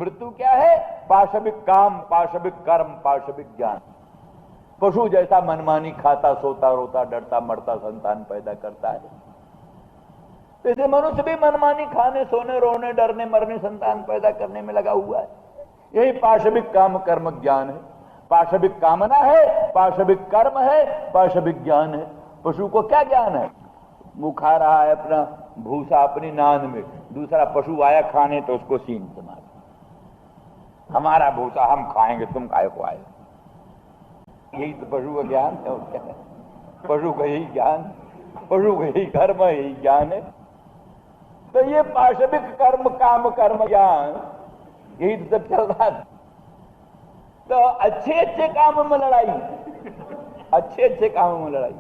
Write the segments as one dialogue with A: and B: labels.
A: मृत्यु क्या है? पाशविक काम, पाशविक कर्म, पाशविक ज्ञान। पशु जैसा मनमानी खाता, सोता, रोता, डरता, मरता, संतान पैदा करता है, जैसे मनुष्य भी मनमानी खाने, सोने, रोने, डरने, मरने, संतान पैदा करने में लगा हुआ है। यही पाशविक काम, कर्म, ज्ञान है। पाशविक कामना है, पाशविक कर्म है, पाशविक ज्ञान है। पशु को क्या ज्ञान है? वो खा रहा है अपना भूसा अपनी नान में, दूसरा पशु आया खाने तो उसको सीन से मार, हमारा भूसा हम खाएंगे, तुम काय को आए। यही तो पशु का ज्ञान है। और क्या है? पशु का यही ज्ञान, पशु का यही कर्म, यही ज्ञान है। तो ये पाशविक कर्म, काम, कर्म, ज्ञान, यही तो सब चल रहा है। तो अच्छे अच्छे काम में लड़ाई, अच्छे अच्छे काम में लड़ाई।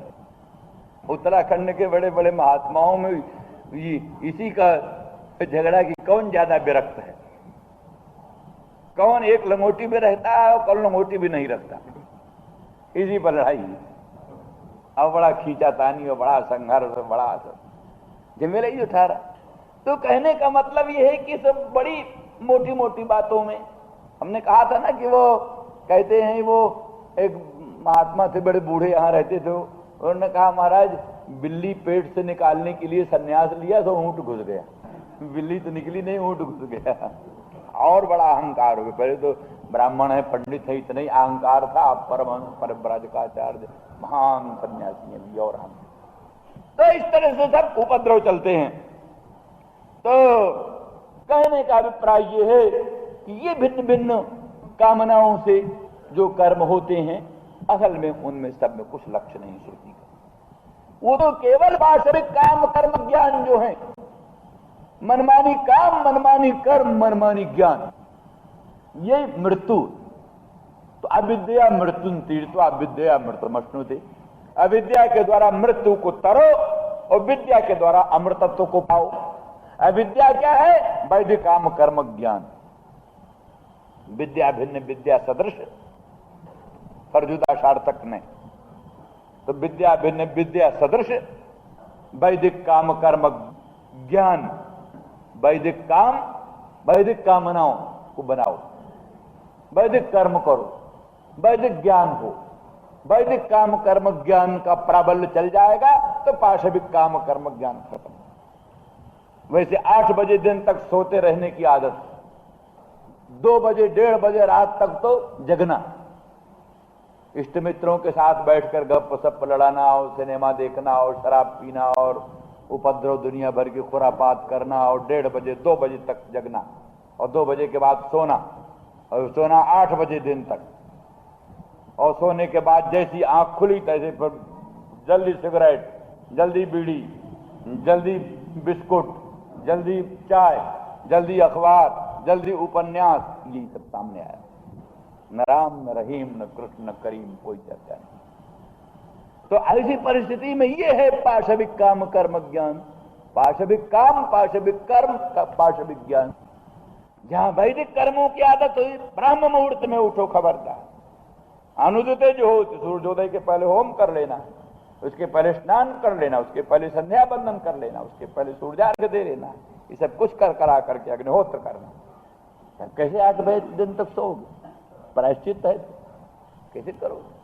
A: उत्तराखंड के बड़े बड़े महात्माओं में इसी का झगड़ा कि कौन ज्यादा विरक्त है, कौन एक लंगोटी में रहता है और कौन लंगोटी भी नहीं रखता, इसी पर लड़ाई। और बड़ा खींचातानी और बड़ा संघर्ष, बड़ा जिम्मेदारी ही उठा रहा। तो कहने का मतलब यह है कि सब बड़ी मोटी मोटी बातों में, हमने कहा था ना कि वो कहते हैं, वो एक महात्मा थे, बड़े बूढ़े यहाँ रहते थे, उन्होंने कहा महाराज बिल्ली पेट से निकालने के लिए सन्यास लिया तो ऊंट घुस गया। बिल्ली तो निकली नहीं, ऊंट घुस गया। और बड़ा अहंकार हो गया। पहले तो ब्राह्मण है, पंडित है, इतना ही अहंकार था। अब परमहंस, परमराज का आचार्य, महान सन्यासी हैं और हम। तो इस तरह से सब उपद्रव चलते हैं। तो कहने का अभिप्राय यह है कि ये भिन्न भिन्न कामनाओं से जो कर्म होते हैं, असल में उनमें सब में कुछ लक्ष्य नहीं श्रुति का। वो तो केवल वास्तविक काम, कर्म, ज्ञान जो है, मनमानी काम, मनमानी कर्म, मनमानी ज्ञान, ये मृत्यु। तो अविद्या मृत्यु तीर्थ, अविद्या मृतमश्नुते। अविद्या के द्वारा मृत्यु को तरो और विद्या के द्वारा अमृतत्व को पाओ। अविद्या क्या है? वैदिक काम, कर्म, ज्ञान। विद्या भिन्न विद्या सदृश, अर्जुदा सार्थक ने। तो विद्या भिन्न विद्या सदृश, वैदिक काम, कर्म, ज्ञान। वैदिक काम, वैदिक कामनाओं को बनाओ, वैदिक कर्म करो, वैदिक ज्ञान हो। वैदिक काम, कर्म, ज्ञान का प्राबल्य चल जाएगा तो पाशविक काम, कर्म, ज्ञान खत्म। वैसे 8 बजे दिन तक सोते रहने की आदत, 2 बजे 1:30 बजे रात तक तो जगना, इष्ट मित्रों के साथ बैठकर गप सप लड़ाना और सिनेमा देखना और शराब पीना और उपद्रव दुनिया भर की खुरापात करना और 1:30 बजे 2 बजे तक जगना और 2 बजे के बाद सोना, और सोना 8 बजे दिन तक। और सोने के बाद जैसी आंख खुली तैसे पर जल्दी सिगरेट, जल्दी बीड़ी, जल्दी बिस्कुट, जल्दी चाय, जल्दी अखबार, जल्दी उपन्यास, यही सब सामने आया। न राम, न रहीम, न कृष्ण, न करीम, कोई चर्चा नहीं। तो ऐसी परिस्थिति में ये है पाशविक काम, कर्म, ज्ञान। पाशविक काम, पाशविक कर्म, पाशविक ज्ञान। जहां वैदिक कर्मों की आदत हुई, ब्राह्म मुहूर्त में उठो, खबरदार। अनुदिते जो हो, सूर्योदय के पहले होम कर लेना, उसके पहले स्नान कर लेना, उसके पहले संध्या बंदन कर लेना, उसके पहले सूर्यार्घ्य दे लेना, ये सब कुछ करा करके अग्निहोत्र करना। कैसे 8 बजे दिन तक सोओगे? प्रायश्चित है, कैसे करोगे?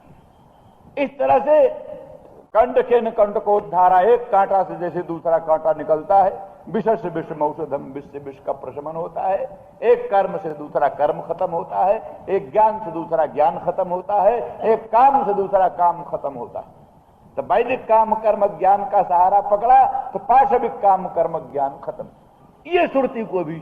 A: इस तरह से कंठ के न कंठ को धारा, एक कांटा से जैसे दूसरा कांटा निकलता है, विष से विषम औषधम, विष से विष का प्रशमन होता है। एक कर्म से दूसरा कर्म खत्म होता है, एक ज्ञान से दूसरा ज्ञान खत्म होता है, एक काम से दूसरा काम खत्म होता है। तो वैदिक काम, कर्म, ज्ञान का सहारा पकड़ा तो पाशविक काम, कर्म, ज्ञान खत्म। ये श्रुति को भी,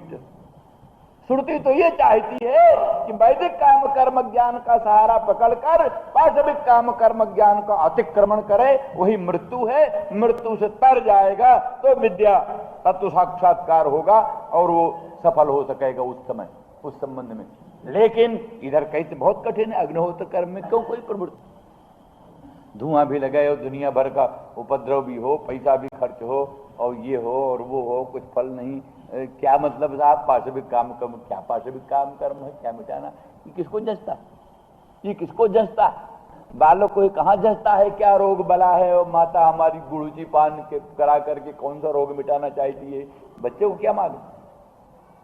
A: श्रुति तो ये चाहती है कि वैदिक काम, कर्म, ज्ञान का सहारा पकड़कर पाशविक काम, कर्म, ज्ञान का अतिक्रमण करे, वही मृत्यु है। मृत्यु से तर जाएगा तो विद्या तत्व साक्षात्कार होगा और वो सफल हो सकेगा उस समय, उस संबंध में। लेकिन इधर कैसे बहुत कठिन है, अग्निहोत्र कर्म में क्यों कोई प्रवृत्ति? धुआं भी लगाए और दुनिया भर का उपद्रव भी हो, पैसा भी खर्च हो और ये हो और वो हो, कुछ फल नहीं। क्या मतलब साहब? पाशविक काम कर्म, क्या पाशविक काम कर्म है? क्या मिटाना? ये किसको जचता? ये किसको जचता? बालक को कहाँ जचता है? क्या रोग बला है और माता हमारी गुड़ूची पान के करा करके कौन सा रोग मिटाना चाहती है? बच्चे को क्या मालूम?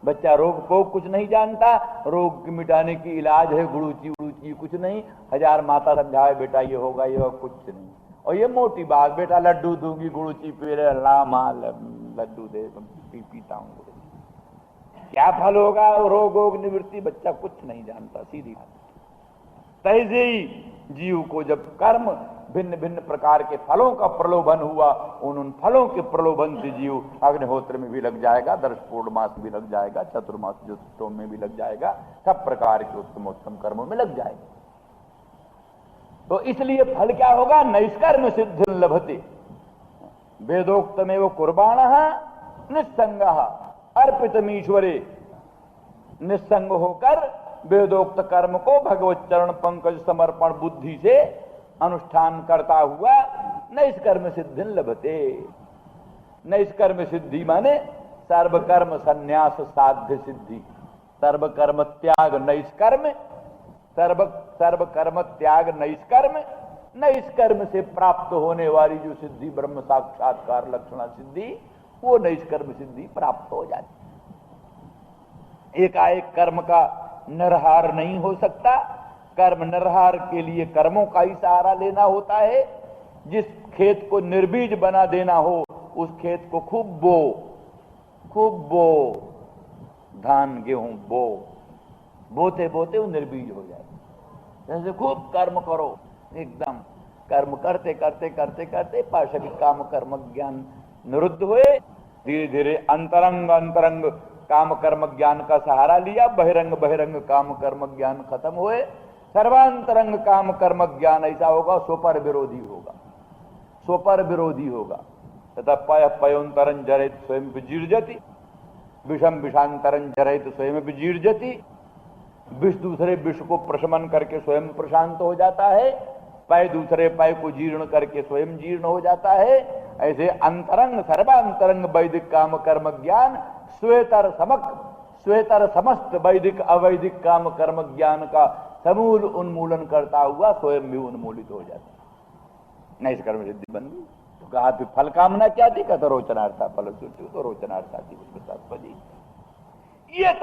A: बच्चा रोग पोग कुछ नहीं जानता, रोग मिटाने की इलाज है गुड़ूची उड़ूची कुछ नहीं, 1000 माता समझाए बेटा ये होगा ये होगा, कुछ नहीं। और ये मोटी बात, बेटा लड्डू दूंगी गुड़ूची पी रहे, अल्लाह माँ लड्डू दे पीता हूँ, क्या फल होगा रोग वोग निवृत्ति, बच्चा कुछ नहीं जानता, सीधी बात। तैसे ही जीव को जब कर्म भिन्न भिन्न प्रकार के फलों का प्रलोभन हुआ, उन फलों के प्रलोभन से जीव अग्निहोत्र में भी लग जाएगा, दर्श पूर्णमास भी लग जाएगा, चतुर्मास ज्योतिषोम में भी लग जाएगा, सब प्रकार के उत्तमोत्तम कर्मों में लग जाएगा। तो इसलिए फल क्या होगा, नैष्कर्म सिद्धि लभते, वेदोक्तमेव कुर्बाणः निस्संगः अर्पितमीश्वरे, निस्संग होकर वेदोक्त कर्म को भगवत चरण पंकज समर्पण बुद्धि से अनुष्ठान करता हुआ नैष्कर्म सिद्धि लभते। नैष्कर्म सिद्धि माने सर्वकर्म संन्यास साध्य सिद्धि, सर्वकर्म त्याग नैष्कर्म, सर्वकर्म त्याग नैष्कर्म, नैष्कर्म से प्राप्त होने वाली जो सिद्धि ब्रह्म साक्षात्कार लक्षणा सिद्धि, वो नैष्कर्म सिद्धि प्राप्त हो जाती। एकाएक कर्म का नरहार नहीं हो सकता, कर्म नरहार के लिए कर्मों का ही सहारा लेना होता है। जिस खेत को निर्बीज बना देना हो, उस खेत को खूब बो, धान गेहूं बोते बोते वो निर्बीज हो जाए। जैसे खूब कर्म करो, एकदम कर्म करते करते करते करते पाशविक काम कर्म ज्ञान निरुद्ध हुए, धीरे धीरे अंतरंग काम कर्म ज्ञान का सहारा लिया, बहिरंग काम कर्म ज्ञान खत्म हुए, सर्वांतरंग काम कर्म ज्ञान ऐसा होगा स्वपर विरोधी होगा। तथा पयोंतरं जरेत स्वयं विजीर्जति, विषम विषांतरं जरेत स्वयं विजीर्जति, विष दूसरे विष को प्रशमन करके स्वयं प्रशांत हो जाता है, पय दूसरे पय को जीर्ण करके स्वयं जीर्ण हो जाता है। ऐसे अंतरंग सर्वांतरंग वैदिक काम कर्म ज्ञान स्वेतर समस्त वैदिक अवैदिक काम कर्म ज्ञान का समूल उन्मूलन करता हुआ स्वयं भी उन्मूलित हो जाता है। नैष्कर्म सिद्धि बन गई। तो कहा फल कामना क्या थी, कहता रोचनार्था फल सुचु, तो रोचनार्था थी उसके तात्पर्य। ये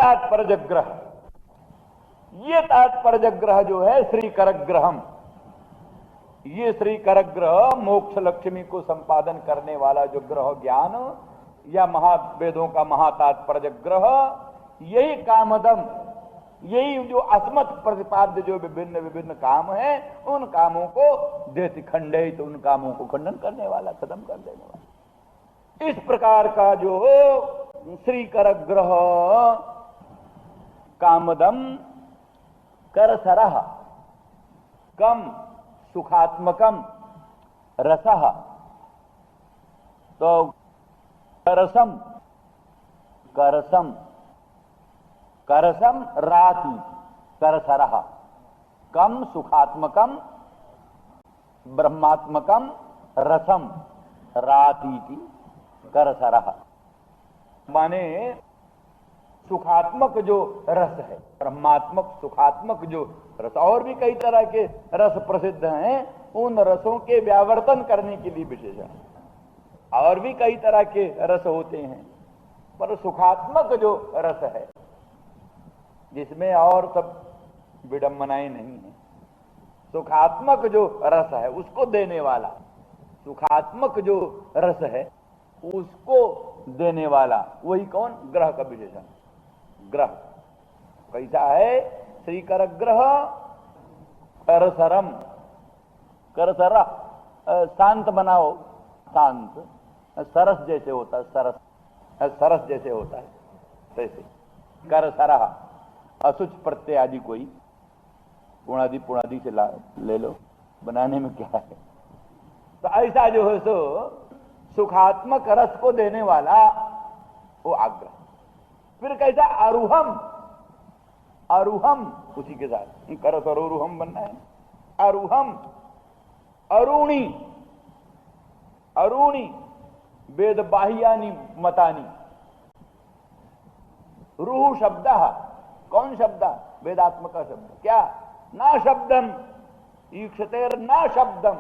A: तात्पर्य ग्रह जो है श्री करग्रहम, ये श्री करग्रह मोक्ष लक्ष्मी को संपादन करने वाला जो ग्रह ज्ञान या महावेदों का महातात्पर्य ग्रह, यही कामदम, यही जो अस्मत् प्रतिपाद्य जो विभिन्न विभिन्न काम है, उन कामों को देति खंडे, तो उन कामों को खंडन करने वाला, खत्म कर देने वाला। इस प्रकार का जो श्री करग्रह कामदम करसरः कम सुखात्मकम रसः, तो करसम राति करसरः कम सुखात्मकम ब्रह्मात्मकम रसम राति करसरः, माने सुखात्मक जो रस है, ब्रह्मात्मक सुखात्मक जो रस, और भी कई तरह के रस प्रसिद्ध हैं, उन रसों के व्यावर्तन करने के लिए विशेषण है। और भी कई तरह के रस होते हैं, पर सुखात्मक जो रस है, जिसमें और सब विडंबनाएं नहीं है, सुखात्मक जो रस है उसको देने वाला, सुखात्मक जो रस है उसको देने वाला, वही कौन, ग्रह का विशेषण। ग्रह कैसा है, श्री करग्रह करसरम, करसरा शांत बनाओ, शांत, सरस जैसे होता है, सरस जैसे होता है, तैसे करसरा, असुच प्रत्यय आदि कोई पुणादि से ले लो, बनाने में क्या है। तो ऐसा जो है सो सुखात्मक रस को देने वाला वो आग्रह। फिर कैसा अरुहम उसी के साथ करस और अरुहम बनना है। अरुणी वेद बाह्यानि मतानि, रूह शब्द, कौन शब्द, वेदात्मक शब्द, क्या, ना शब्दम ईक्षतेर ना शब्दम,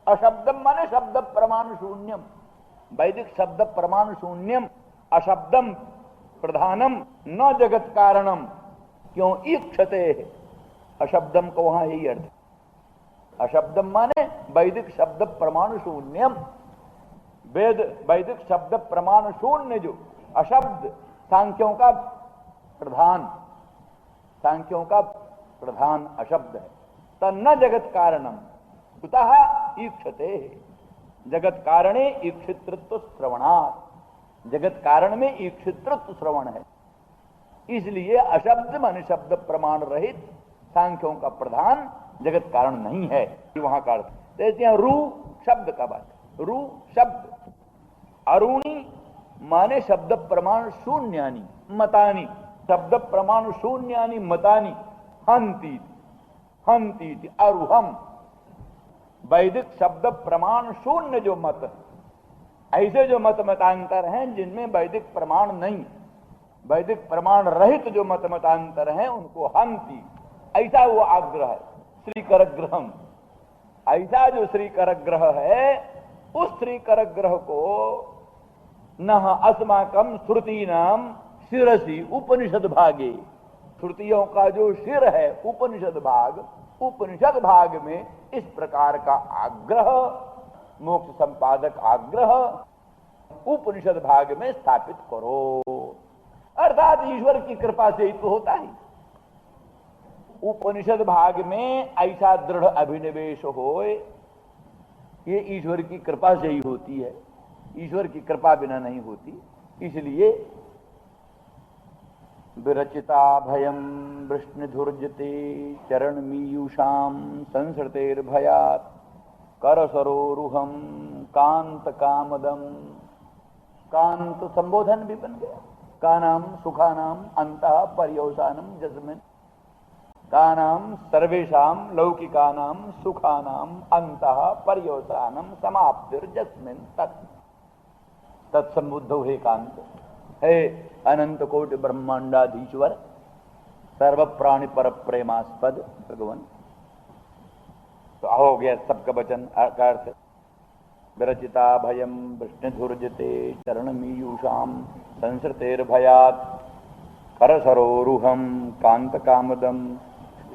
A: अशब्दम माने शब्द प्रमाण शून्यम, वैदिक शब्द प्रमाण शून्यम, अशब्दम प्रधानम न जगत कारणम, क्यों ईक्षते, अशब्दम को वहां यही अर्थ। अशब्दम माने वैदिक शब्द प्रमाण शून्यम, वेद वैदिक शब्द प्रमाण शून्य जो अशब्द सांख्यों का प्रधान, सांख्यों का प्रधान अशब्द है। तन्न जगत कारणम कुतः ईक्षते, जगत कारणे ईक्षितृत्व श्रवणात्, जगत कारण में ईक्षितृत्व श्रवण है, इसलिए अशब्द मन शब्द प्रमाण रहित सांख्यों का प्रधान जगत कारण नहीं है। वहां का अर्थ यहां रू शब्द का बात, रू शब्द, अरुणी माने शब्द प्रमाण शून्यानि मतानी, शब्द प्रमाण शून्यानि मतानी हंती, हंती अरुहम, वैदिक शब्द प्रमाण शून्य जो मत, ऐसे जो मत मतांतर हैं जिनमें वैदिक प्रमाण नहीं, वैदिक प्रमाण रहित जो मत मतांतर हैं उनको हंती, ऐसा वो आग्रह है। श्री करग्रहम, ऐसा जो श्री करग्रह है, उस श्री करग्रह को न अस्माकम श्रुति नाम शिरसी उपनिषद भागे, श्रुतियों का जो शिर है उपनिषद भाग, उपनिषद भाग में इस प्रकार का आग्रह, मोक्ष संपादक आग्रह उपनिषद भाग में स्थापित करो। अर्थात ईश्वर की कृपा से ही तो होता है। उपनिषद भाग में ऐसा दृढ़ अभिनिवेश होए, ये ईश्वर की कृपा से ही होती है, ईश्वर की कृपा बिना नहीं होती। इसलिए विरचिता भयम वृष्णिधुर्जते चरण मीयूषाम संसृतेर्भयात् कर सरोरुहम कांत कामदम, कांत संबोधन भी बन गया, कानाम सुखानाम अंतः पर्यवसानम जस्मिन, कानाम सर्वेषाम लौकिकानाम सुखानाम अंतः पर्यवसानम समाप्तिर्जस्मिन तत्, तत्समुद्धो हे कांत, हे अनंत कोटि ब्रह्मांडाधीश्वर सर्व प्राणी पर प्रेमास्पद भगवान। तो हो गया सबका वचन का अर्थ। विरचिता भयम वृष्णिधुर्जते चरण मीयूषाम संसृतेर्भयात् कर सरोरुहम कांत कामदम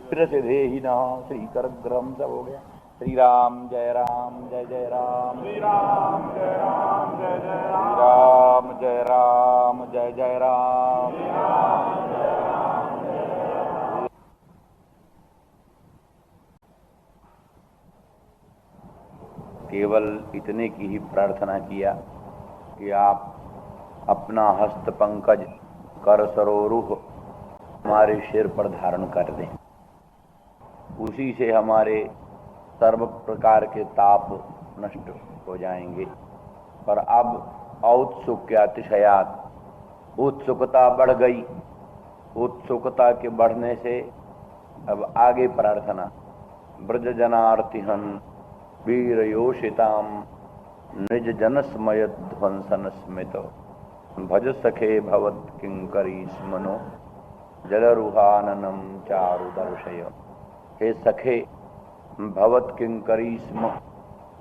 A: सिद्धेहि नः श्री करग्रहम। सब हो गया। श्री राम जय राम जय जय राम, श्री राम जय राम जय जय राम, श्री राम जय राम जय जय राम, श्री राम जय राम जय जय राम। केवल इतने की ही प्रार्थना किया कि आप अपना हस्त पंकज कर सरोरुह हमारे सिर पर धारण कर दें, उसी से हमारे सर्व प्रकार के ताप नष्ट हो जाएंगे। पर अब औत्सुक्यातिशयात उत्सुकता बढ़ गई, उत्सुकता के बढ़ने से अब आगे प्रार्थना। ब्रज जनार्तिहन वीर योषिताम निज जनस्मय ध्वंसन स्मित भज सखे भवत किंकरी स्मनो जलरुहाननम चारु दर्शय। हे सखे भवत किंकरी स्म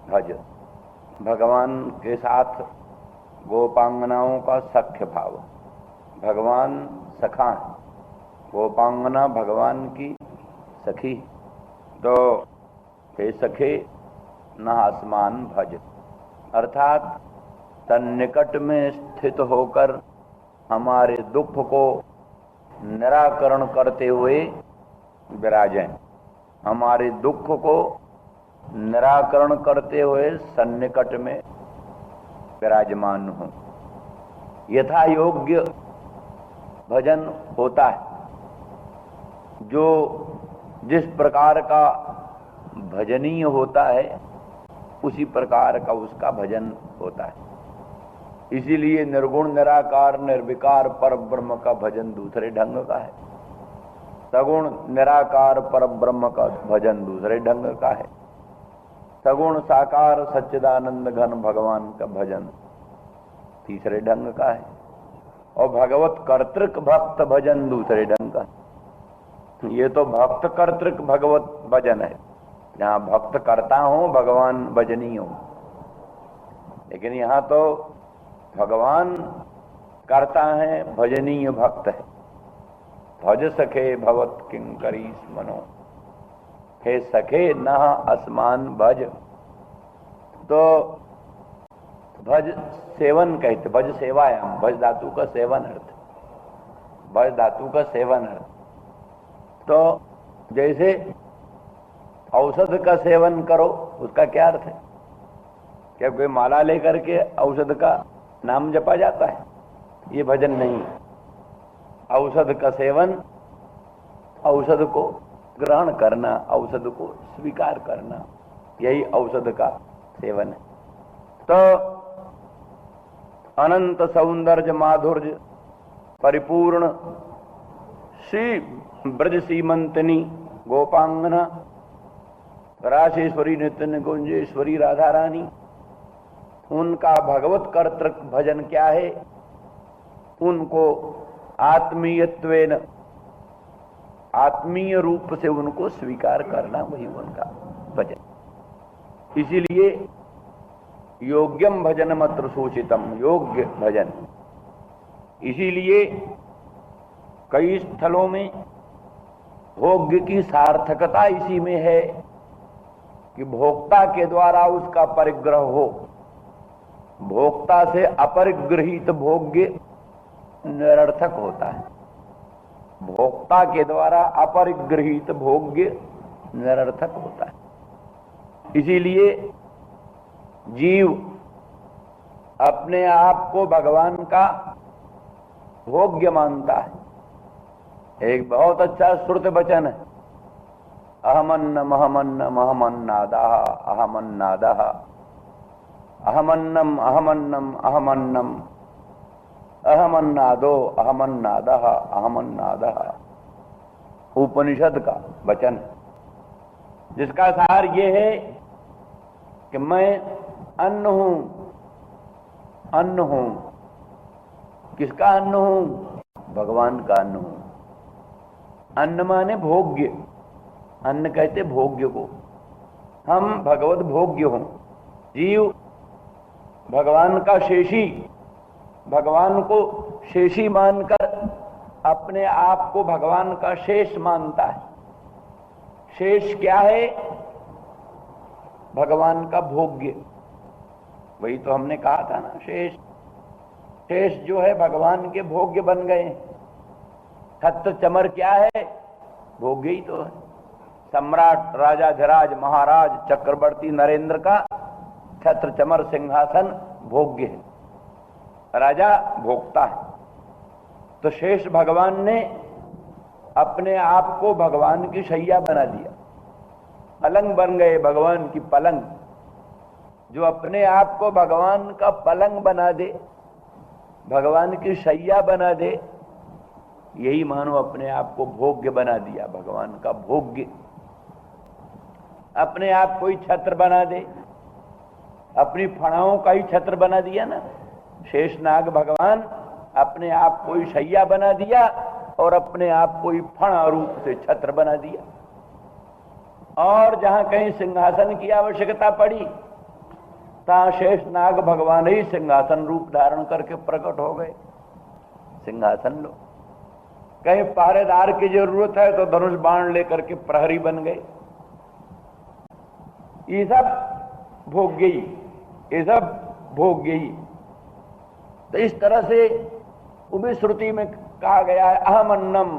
A: भज, भगवान के साथ गोपांगनाओं का सख्य भाव। भगवान सखा है, गोपांगना भगवान की सखी। तो हे सखे न आसमान भज, अर्थात तन्निकट में स्थित होकर हमारे दुख को निराकरण करते हुए विराजें, हमारे दुख को निराकरण करते हुए सन्निकट में विराजमान हो। यथा योग्य भजन होता है, जो जिस प्रकार का भजनीय होता है उसी प्रकार का उसका भजन होता है। इसीलिए निर्गुण निराकार निर्विकार पर ब्रह्म का भजन दूसरे ढंग का है, सगुण निराकार पर ब्रह्म का भजन दूसरे ढंग का है, सगुण साकार सच्चिदानंद घन भगवान का भजन तीसरे ढंग का है, और भगवत कर्तृक भक्त भजन दूसरे ढंग का है। ये तो भक्त कर्तृक भगवत भजन है, जहां भक्त करता हो भगवान भजनी हो। लेकिन यहां तो भगवान करता है भजनीय भक्त है। भज सखे भवत किंकरीस मनो, हे सखे न असमान भज। तो भज सेवन कहते, भज सेवायाम, भज धातु का सेवन अर्थ, भज धातु का सेवन अर्थ। तो जैसे औषध का सेवन करो, उसका क्या अर्थ है? क्या कोई माला लेकर के औषध का नाम जपा जाता है? ये भजन नहीं। औषध का सेवन, औषध को ग्रहण करना, औषध को स्वीकार करना, यही औषध का सेवन है। तो अनंत सौंदर्य माधुर्य परिपूर्ण श्री ब्रज सीमंतनी गोपांगना राशेश्वरी नित्य निकुंजेश्वरी राधा रानी, उनका भगवत कर्तृ भजन क्या है? उनको आत्मीयत्वेन, आत्मीय रूप से उनको स्वीकार करना, वही उनका भजन। इसीलिए योग्यम भजन मत्र सूचितम, योग्य भजन। इसीलिए कई स्थलों में भोग्य की सार्थकता इसी में है कि भोक्ता के द्वारा उसका परिग्रह हो। भोक्ता से अपरिगृहित भोग्य निरर्थक होता है। भोक्ता के द्वारा अपरिगृहित भोग्य निरर्थक होता है। इसीलिए जीव अपने आप को भगवान का भोग्य मानता है। एक बहुत अच्छा श्रुत वचन है, अहमन्नम अहमन्नम अहमन्नादः अहमन्नादः, अहमन्नम अहमन्नम अहमन्नम अहमन्नादो अहमन्नादः अहमन्नादः। उपनिषद का वचन, जिसका सार ये है कि मैं अन्न हूं। अन्न हूं, किसका अन्न हूं? भगवान का अन्न हूं। अन्न माने भोग्य, अन्न कहते भोग्य को। हम भगवत भोग्य हों। जीव भगवान का शेषी, भगवान को शेषी मानकर अपने आप को भगवान का शेष मानता है। शेष क्या है? भगवान का भोग्य। वही तो हमने कहा था ना, शेष, शेष जो है भगवान के भोग्य बन गए। छत्र चमर क्या है? भोग्य ही तो है। सम्राट राजाधिराज महाराज चक्रवर्ती नरेंद्र का छत्र चमर सिंहासन भोग्य है, राजा भोगता है। तो शेष भगवान ने अपने आप को भगवान की शैया बना दिया, पलंग बन गए भगवान की पलंग। जो अपने आप को भगवान का पलंग बना दे, भगवान की शैया बना दे, यही मानो अपने आप को भोग्य बना दिया, भगवान का भोग्य। अपने आप को ही छत्र बना दे, अपनी फणाओं का ही छत्र बना दिया ना। शेषनाग भगवान अपने आप को ही शैया बना दिया और अपने आप को ही फणा रूप से छत्र बना दिया। और जहां कहीं सिंहासन की आवश्यकता पड़ी, तहां शेषनाग भगवान ही सिंहासन रूप धारण करके प्रकट हो गए। सिंहासन लो। कहीं पहरेदार की जरूरत है तो धनुष बाण लेकर के प्रहरी बन गए। ये सब भोग्य ही, ये सब भोग्य ही। तो इस तरह से उभी श्रुति में कहा गया है, अहम अन्नम,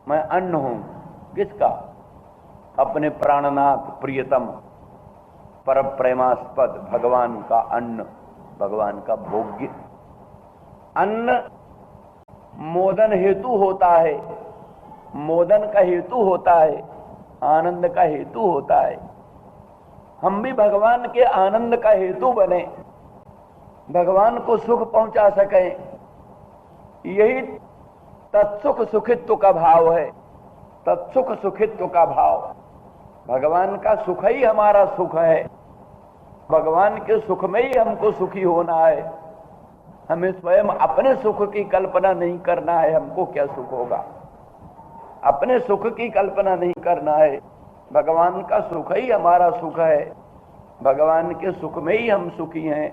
A: मैं अन्न हूं। किसका? अपने प्राणनाथ प्रियतम पर प्रेमास्पद भगवान का अन्न, भगवान का भोग्य। अन्न मोदन हेतु होता है, मोदन का हेतु होता है, आनंद का हेतु होता है। हम भी भगवान के आनंद का हेतु बने, भगवान को सुख पहुंचा सकें। यही तत्सुख सुखित्व का भाव है, तत्सुख सुखित्व का भाव। भगवान का सुख ही हमारा सुख है, भगवान के सुख में ही हमको सुखी होना है। हमें स्वयं अपने सुख की कल्पना नहीं करना है, हमको क्या सुख होगा। अपने सुख की कल्पना नहीं करना है, भगवान का सुख ही हमारा सुख है, भगवान के सुख में ही हम सुखी हैं।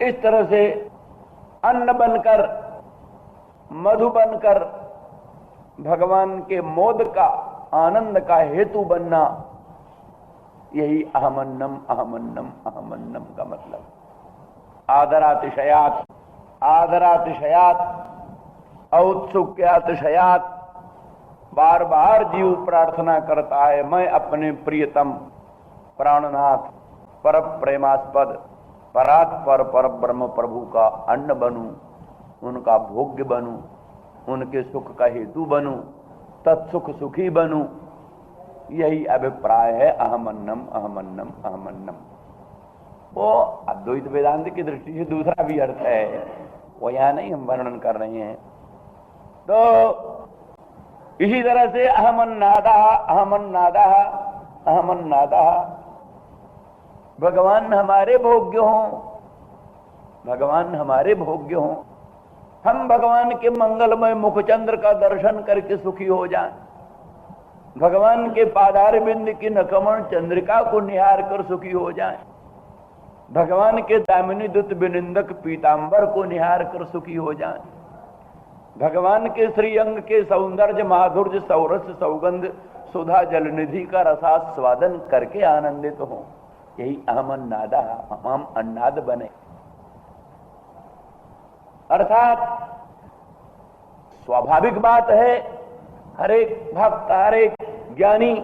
A: इस तरह से
B: अन्न बनकर, मधु बनकर भगवान के मोद का, आनंद का हेतु बनना, यही अहमन्नम अहमन्नम अहमन्नम का मतलब। आदरातिशयात, आदरातिशयात, औत्सुक्यातिशयात, बार बार जीव प्रार्थना करता है मैं अपने प्रियतम प्राणनाथ पर प्रेमास्पद परात्पर पर ब्रह्म प्रभु का अन्न बनूं, उनका भोग्य बनूं, उनके सुख का हेतु बनूं, तत्सुख सुखी बनूं। यही अभिप्राय है अहमन्नम अहमन्नम अहमन्नम। वो अद्वैत वेदांत की दृष्टि से दूसरा भी अर्थ है, वो यहां नहीं हम वर्णन कर रहे हैं। तो इसी तरह से अहमन्नादा अहमन्नादा अहमन्नादा, भगवान हमारे भोग्य हों, भगवान हमारे भोग्य हों, हम भगवान के मंगलमय मुखचंद्र का दर्शन करके सुखी हो जाएं, भगवान के पादार बिंद की नकमण चंद्रिका को निहार कर सुखी हो जाएं, भगवान के दामिनी दुत विनिंदक पीतांबर को निहार कर सुखी हो जाएं, भगवान के श्रीअंग के सौंदर्य माधुर्य सौरस सौगंध सुधा जलनिधि का रसास्वादन करके आनंदित हो। यही अहमन्नादा, हम अन्नाद बने। अर्थात स्वाभाविक बात है, हर एक भक्त, हर एक ज्ञानी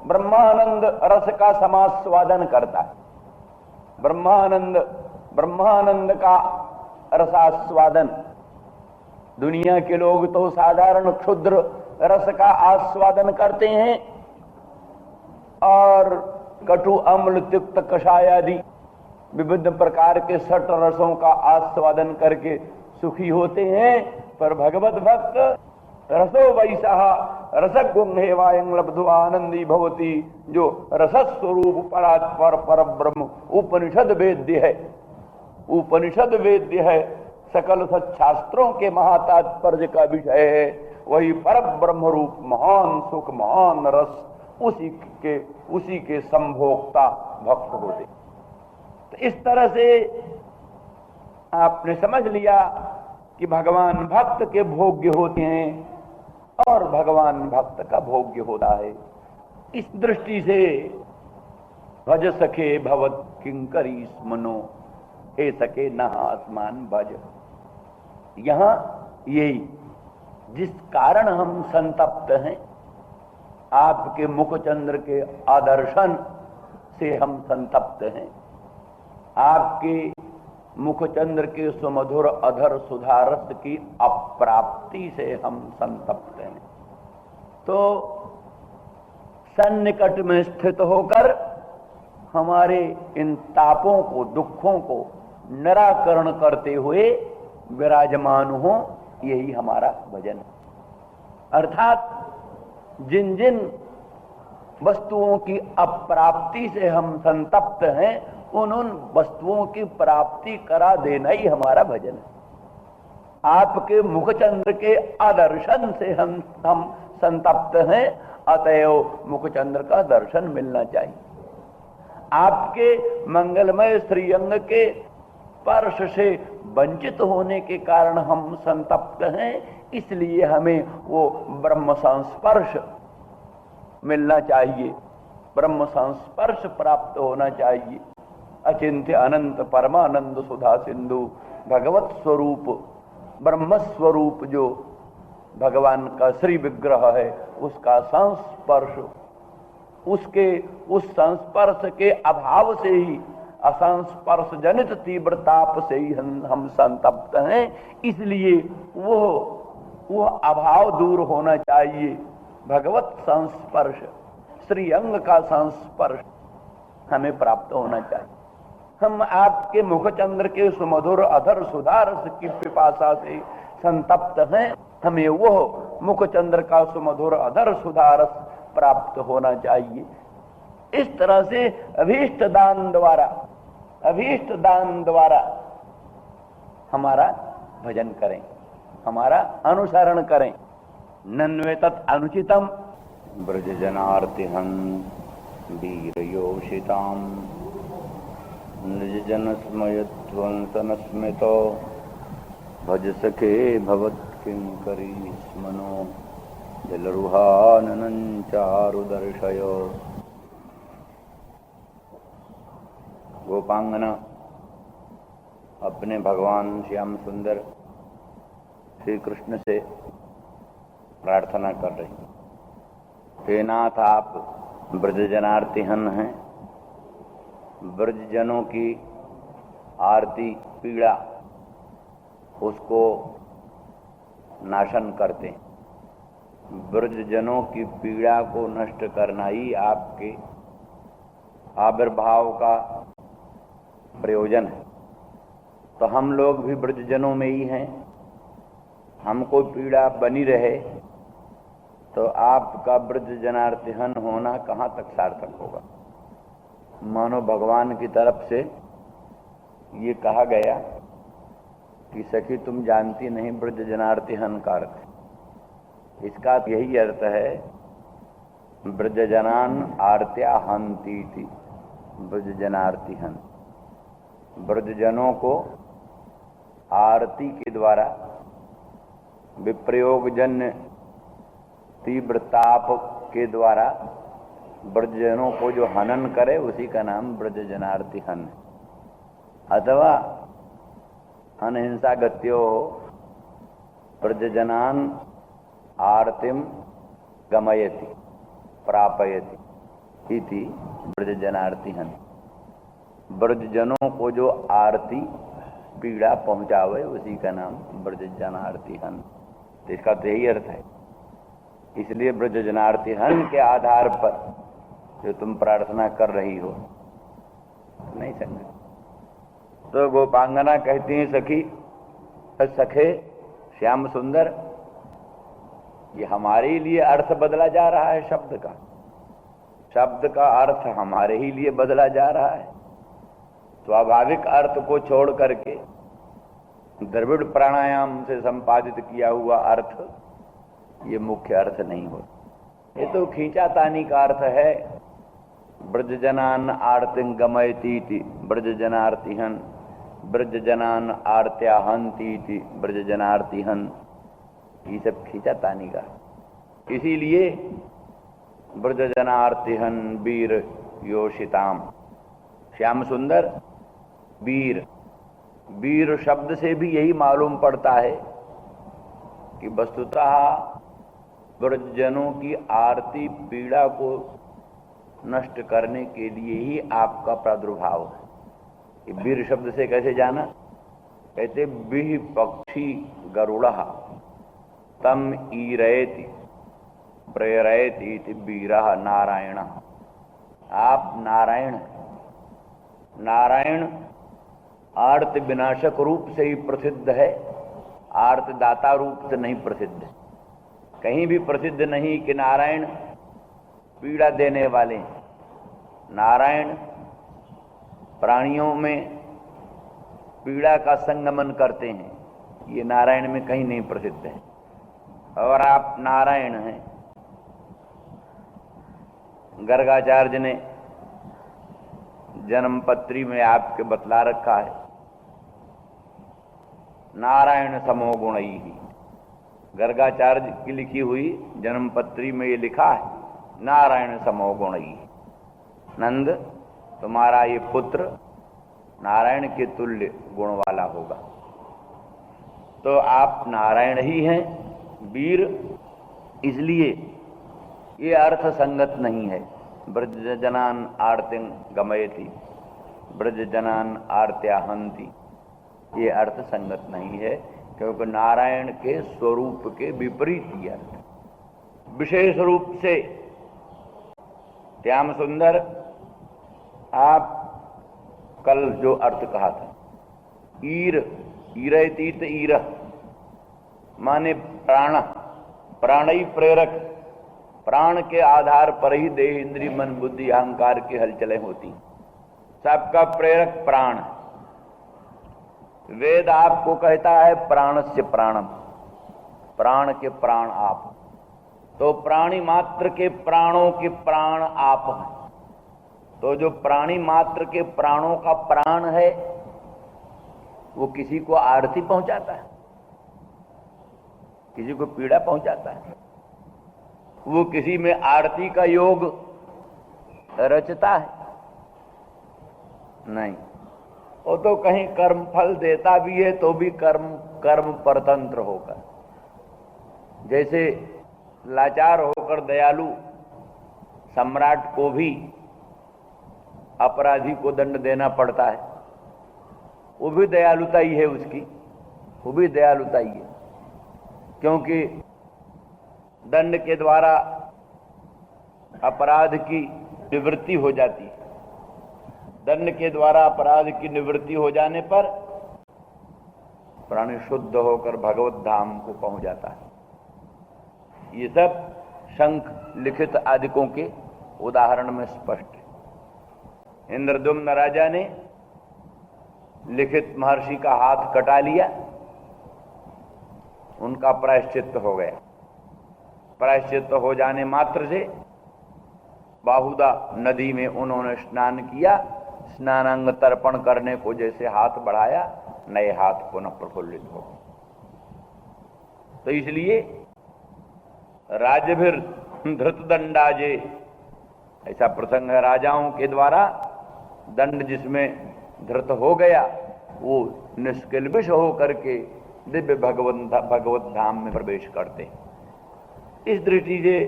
B: ब्रह्मानंद रस का समास्वादन करता है। ब्रह्मानंद, ब्रह्मानंद का रसास्वादन। दुनिया के लोग तो साधारण क्षुद्र रस का आस्वादन करते हैं और कटु अम्ल तिक्त कषाय आदि विविध प्रकार के सट रसों का आस्वादन करके सुखी होते हैं। पर भगवत भक्त रसो वैसा रसगुंहे वायं लब्धो आनंदी भवती, जो रसस्वरूप परात्पर पर ब्रह्म उपनिषद वेद्य है, उपनिषद वेद्य है, सकल सच्छास्त्रों के महातात्पर्य का विषय है, वही पर ब्रह्म रूप महान सुख महान रस उसी के संभोक्ता भक्त होते। तो इस तरह से आपने समझ लिया कि भगवान भक्त के भोग्य होते हैं और भगवान भक्त का भोग्य होता है। इस दृष्टि से भज सखे भवत किंकरी स्मनो, हे सके न आसमान भज। यहां यही जिस कारण हम संतप्त हैं, आपके मुखचंद्र के आदर्शन से हम संतप्त हैं, आपके मुखचंद्र के सुमधुर अधर सुधारस की अप्राप्ति से हम संतप्त हैं। तो सन्निकट में स्थित होकर हमारे इन तापों को, दुखों को निराकरण करते हुए विराजमान हो, यही हमारा भजन है। अर्थात जिन जिन वस्तुओं की अप्राप्ति से हम संतप्त हैं, उन वस्तुओं की प्राप्ति करा देना ही हमारा भजन है। आपके मुखचंद्र के आदर्शन से हम संतप्त हैं, अतएव मुखचंद्र का दर्शन मिलना चाहिए। आपके मंगलमय श्रीअंग के स्पर्श से वंचित होने के कारण हम संतप्त हैं, इसलिए हमें वो ब्रह्म संस्पर्श मिलना चाहिए, ब्रह्म संस्पर्श प्राप्त होना चाहिए। अचिंत्य अनंत परमानंद सुधा सिंधु भगवत स्वरूप, ब्रह्म स्वरूप जो भगवान का श्री विग्रह है, उसका संस्पर्श, उसके उस संस्पर्श के अभाव से ही, असंस्पर्श जनित तीव्र ताप से ही हम संतप्त हैं। इसलिए वो अभाव दूर होना चाहिए। भगवत संस्पर्श, श्री अंग का संस्पर्श हमें प्राप्त होना चाहिए। हम आपके मुखचंद्र के सुमधुर अधर सुधारस की पिपासा से संतप्त हैं, हमें वो मुखचंद्र का सुमधुर अधर सुधारस प्राप्त होना चाहिए। इस तरह से अभीष्ट दान द्वारा हमारा भजन करें, हमारा अनुसरण करें। नन्वे तत् अनुचितम ब्रज जनार्तिहं वीर योषिताम निज जन स्मयध्वंसन स्मितो भज सखे भवत किंकरी स्मनो जलरुहाननं चारु दर्शय। गोपांगना अपने भगवान श्याम सुंदर श्री कृष्ण से प्रार्थना कर रही, हे नाथ आप ब्रज जनार्तिहन हैं, ब्रज जनों की आरती पीड़ा उसको नाशन करते हैं। ब्रज जनों की पीड़ा को नष्ट करना ही आपके आविर्भाव का प्रयोजन है। तो हम लोग भी ब्रज जनों में ही हैं, हमको पीड़ा बनी रहे तो आपका ब्रज जनार्तिहन होना कहाँ तक सार्थक होगा। मानो भगवान की तरफ से ये कहा गया कि सखी तुम जानती नहीं ब्रज जनार्तिहन का अर्थ। इसका यही अर्थ है, ब्रज जनान आरत्या हंती थी, ब्रज जनार्तिहन। ब्रज जनों को आरती के द्वारा विप्रयोगजन्य तीव्र ताप के द्वारा ब्रजजनों को जो हनन करे उसी का नाम ब्रज जनार्तिहन है। अथवा अनहिंसा गत्यो ब्रजजनान आरतिम गमयति प्रापयति इति ब्रज जनार्तिहन। ब्रजजनों को जो आरती पीड़ा पहुंचावे उसी का नाम ब्रज जनार्तिहन। तो इसका तो यही अर्थ है। इसलिए ब्रज जनार्तिहन के आधार पर जो तुम प्रार्थना कर रही हो नहीं समझ। तो गोपांगना कहती हैं, सखी सखे श्याम सुंदर, ये हमारे लिए अर्थ बदला जा रहा है। शब्द का अर्थ हमारे ही लिए बदला जा रहा है। स्वाभाविक अर्थ को छोड़ करके द्रविड़ प्राणायाम से संपादित किया हुआ अर्थ ये मुख्य अर्थ नहीं हो। ये तो खींचातानी का अर्थ है। ब्रज जनान आरतिं गमयतीति ब्रज जनार्तिहन, ब्रज जनान आरत्या हंतीति ब्रज जनार्तिहन, ये सब खींचातानी का। इसीलिए ब्रज जनार्तिहन वीर योषिताम। श्याम सुंदर वीर, वीर शब्द से भी यही मालूम पड़ता है कि वस्तुतः ब्रजजनों की आरती पीड़ा को नष्ट करने के लिए ही आपका प्रादुर्भाव है। वीर शब्द से कैसे जाना? कहते बिह पक्षी गरुड़ा तम ईरयति प्रेरयति इति वीरः नारायण। आप नारायण, नारायण आर्त विनाशक रूप से ही प्रसिद्ध है, आर्त दाता रूप से नहीं प्रसिद्ध है। कहीं भी प्रसिद्ध नहीं कि नारायण पीड़ा देने वाले। नारायण प्राणियों में पीड़ा का संगमन करते हैं, ये नारायण में कहीं नहीं प्रसिद्ध है। और आप नारायण हैं। गर्गाचार्य ने जन्मपत्री में आपके बतला रखा है, नारायण समो गुणई। गर्गाचार्य की लिखी हुई जन्मपत्री में ये लिखा है, नारायण समो गुणई। नंद तुम्हारा ये पुत्र नारायण के तुल्य गुण वाला होगा। तो आप नारायण ही हैं, वीर। इसलिए ये अर्थ संगत नहीं है। ब्रज जनान आरतिं गमयति ब्रज जनान आरत्या हंति, ये अर्थ संगत नहीं है, क्योंकि नारायण के स्वरूप के विपरीत ये अर्थ। विशेष रूप से श्याम सुंदर, आप कल जो अर्थ कहा था, ईर ईरतीत ईर माने प्राण, प्राणी प्रेरक। प्राण के आधार पर ही देह इंद्रिय मन बुद्धि अहंकार की हलचलें होती। सबका प्रेरक प्राण। वेद आपको कहता है प्राणस्य प्राणम, प्राण के प्राण आप। तो प्राणी मात्र के प्राणों के प्राण आप हैं। तो जो प्राणी मात्र के प्राणों का प्राण है वो किसी को आरती पहुंचाता है? किसी को पीड़ा पहुंचाता है, वो किसी में आरती का योग रचता है? नहीं। वो तो कहीं कर्म फल देता भी है तो भी कर्म परतंत्र होकर, जैसे लाचार होकर दयालु सम्राट को भी अपराधी को दंड देना पड़ता है, वो भी दयालुता ही है उसकी, वो भी दयालुता ही है, क्योंकि दंड के द्वारा अपराध की निवृत्ति हो जाती है। दंड के द्वारा अपराध की निवृत्ति हो जाने पर प्राणी शुद्ध होकर भगवत धाम को पहुंच जाता है। ये सब शंख लिखित आदिकों के उदाहरण में स्पष्ट है। इंद्रद्युम्न राजा ने लिखित महर्षि का हाथ कटा लिया, उनका प्रायश्चित्त हो गया। प्रायश्चित्त हो जाने मात्र से बाहुदा नदी में उन्होंने स्नान किया। स्नानांग तर्पण करने को जैसे हाथ बढ़ाया, नए हाथ पुनः प्रफुल्लित हो। तो इसलिए राजभिर धृतदंडाजे, ऐसा प्रसंग है, राजाओं के द्वारा दंड जिसमें धृत हो गया वो निष्किल्बिष हो करके दिव्य भगवत धाम में प्रवेश करते। इस दृष्टि से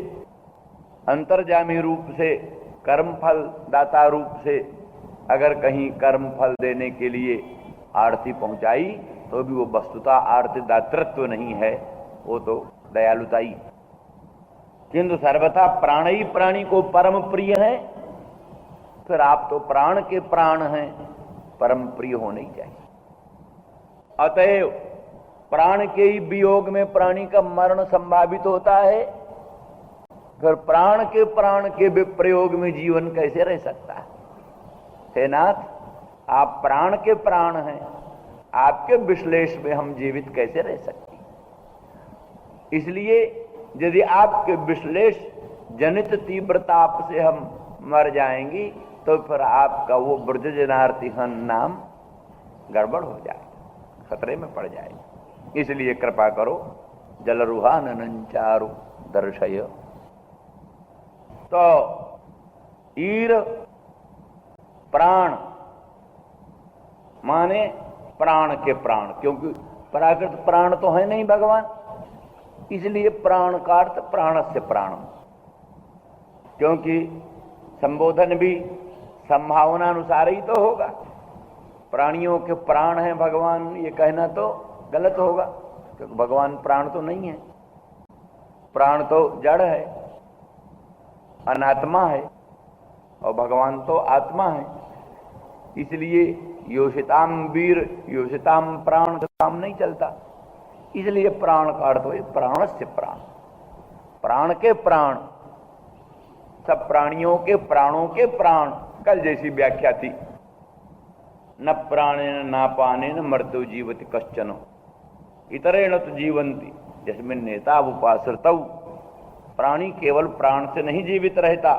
B: अंतर्जामी रूप से, कर्म फल दाता रूप से अगर कहीं कर्म फल देने के लिए आरती पहुंचाई तो भी वो वस्तुतः आरती दातृत्व नहीं है, वो तो दयालुता ही। किंतु सर्वथा प्राण ही प्राणी को परम प्रिय है, फिर आप तो प्राण के प्राण हैं, परम प्रिय होने ही चाहिए। अतएव प्राण के ही वियोग में प्राणी का मरण संभावित होता है, फिर प्राण के विप्रयोग में जीवन कैसे रह सकता है? हे नाथ, आप प्राण के प्राण हैं, आपके विश्लेष में हम जीवित कैसे रह सकते? इसलिए यदि आपके विश्लेष जनित तीव्र ताप से हम मर जाएंगी तो फिर आपका वो ब्रज जनार्ति हन नाम गड़बड़ हो जाए, खतरे में पड़ जाएगी। इसलिए कृपा करो जलरुहाननं चारु दर्शय। तो ईर प्राण माने प्राण के प्राण, क्योंकि प्राकृत प्राण तो है नहीं भगवान, इसलिए प्राण का अर्थ प्राणस्य प्राण, क्योंकि संबोधन भी संभावना अनुसार ही तो होगा। प्राणियों के प्राण हैं भगवान, ये कहना तो गलत होगा, क्योंकि भगवान प्राण तो नहीं है। प्राण तो जड़ है, अनात्मा है, और भगवान तो आत्मा है। इसलिए योषिताम वीर योषिताम प्राण का काम नहीं चलता। इसलिए प्राण का अर्थ हो प्राणस्य प्राण, प्राण के प्राण, सब प्राणियों के प्राणों के प्राण। कल जैसी व्याख्या थी, न प्राणेन नापानेन मर्त्यो जीवति कश्चन इतरेण तो जीवंती जिसमें नेता उपाश्रितौ। प्राणी केवल प्राण से नहीं जीवित रहता,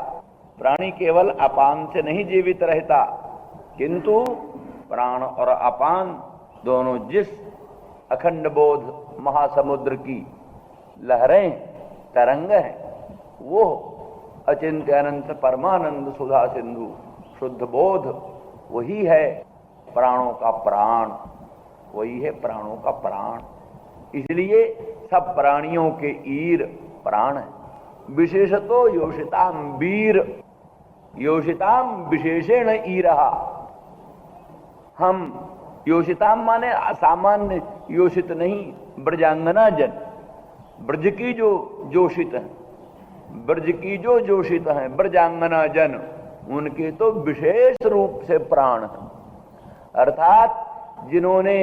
B: प्राणी केवल अपान से नहीं जीवित रहता, किंतु प्राण और अपान दोनों जिस अखंड बोध महासमुद्र की लहरें तरंग हैं, वो अचिंत्य अनंत परमानंद सुधा सिंधु शुद्ध बोध, वही है प्राणों का प्राण, वही है प्राणों का प्राण। इसलिए सब प्राणियों के ईर प्राण है। विशेषतो योषिताम वीर, योषिताम विशेषेण ईरहा। हम योषिताम माने सामान्य योषित नहीं, ब्रजांगना जन, ब्रज की जो जोषित है, ब्रज की जो जोषित है ब्रजांगना जन, उनके तो विशेष रूप से प्राण है। अर्थात जिन्होंने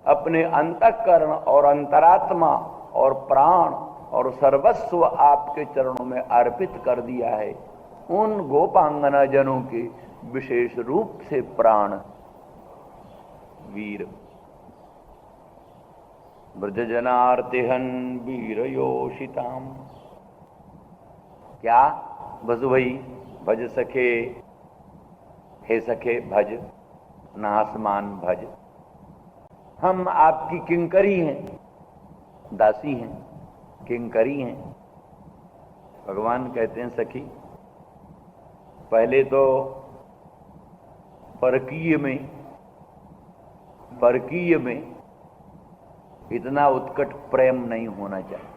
B: अपने अंतःकरण और अंतरात्मा और प्राण और सर्वस्व आपके चरणों में अर्पित कर दिया है, उन गोपांगना जनों के विशेष रूप से प्राण वीर। ब्रज जनार्तिहन वीर योषिताम। क्या भजु भई भज सखे, हे सखे भज नासमान भज। हम आपकी किंकरी हैं, दासी हैं, किंकरी हैं। भगवान कहते हैं सखी, पहले तो परकीय में इतना उत्कट प्रेम नहीं होना चाहिए।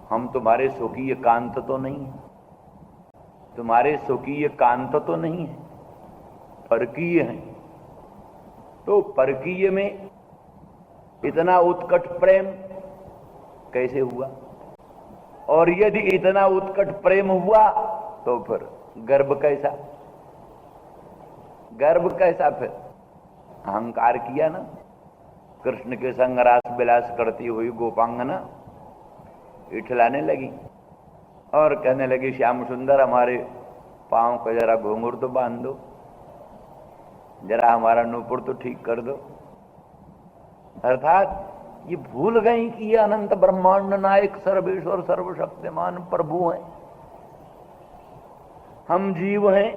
B: हम तुम्हारे स्वकीय कांत तो नहीं है, तुम्हारे स्वकीय कांत तो नहीं है, परकीय हैं। तो परकीय में इतना उत्कट प्रेम कैसे हुआ? और यदि इतना उत्कट प्रेम हुआ तो फिर गर्भ कैसा? गर्भ कैसा? फिर अहंकार किया ना। कृष्ण के संग रास विलास करती हुई गोपांगना इठलाने लगी और कहने लगी, श्याम सुंदर हमारे पांव को जरा घुंघरू तो बांध दो, जरा हमारा नूपुर तो ठीक कर दो। अर्थात ये भूल गई कि ये अनंत ब्रह्मांड नायक सर्वेश्वर सर्वशक्तिमान प्रभु हैं, हम जीव हैं,